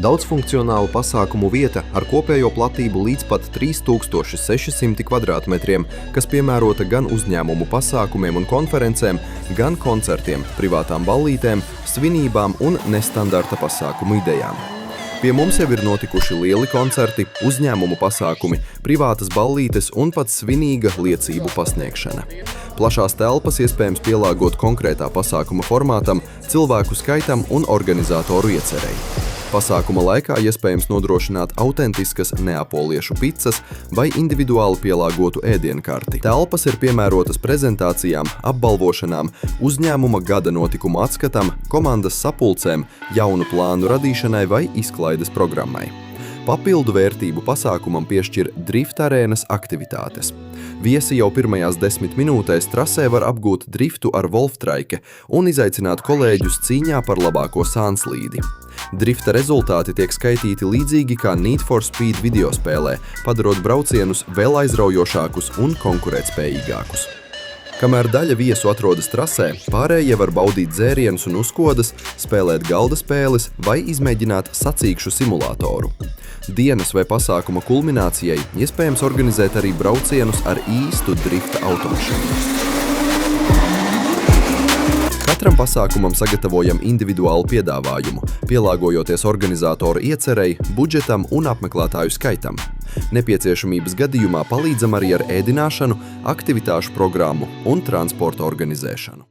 Daudzfunkcionāla pasākumu vieta ar kopējo platību līdz pat 3600 kvadrātmetriem, kas piemērota gan uzņēmumu pasākumiem un konferencēm, gan koncertiem, privātām ballītēm, svinībām un nestandarta pasākumu idejām. Pie mums jau ir notikuši lieli koncerti, uzņēmumu pasākumi, privātas ballītes un pat svinīga liecību pasniegšana. Plašās telpas iespējams pielāgot konkrētā pasākuma formātam, cilvēku skaitam un organizatoru iecerei. Pasākuma laikā iespējams nodrošināt autentiskas neapoliešu picas vai individuāli pielāgotu ēdienkarti. Telpas ir piemērotas prezentācijām, apbalvošanām, uzņēmuma gada notikumu atskatam, komandas sapulcēm, jaunu plānu radīšanai vai izklaides programmai. Papildu vērtību pasākumam piešķir drift arēnas aktivitātes. Viesi jau pirmajās 10 minūtēs trasē var apgūt driftu ar Wolftraike un izaicināt kolēģus cīņā par labāko sānslīdi. Drifta rezultāti tiek skaitīti līdzīgi kā Need for Speed videospēlē, padarot braucienus vēl aizraujošākus un konkurētspējīgākus. Kamēr daļa viesu atrodas trasē, pārējie var baudīt dzērienus un uzkodas, spēlēt galda spēles vai izmēģināt sacīkšu simulātoru. Dienas vai pasākuma kulminācijai iespējams organizēt arī braucienus ar īstu drifta automašīnu. Katram pasākumam sagatavojam individuālu piedāvājumu, pielāgojoties organizatoru iecerei, budžetam un apmeklētāju skaitam. Nepieciešamības gadījumā palīdzam arī ar ēdināšanu, aktivitāšu programmu un transporta organizēšanu.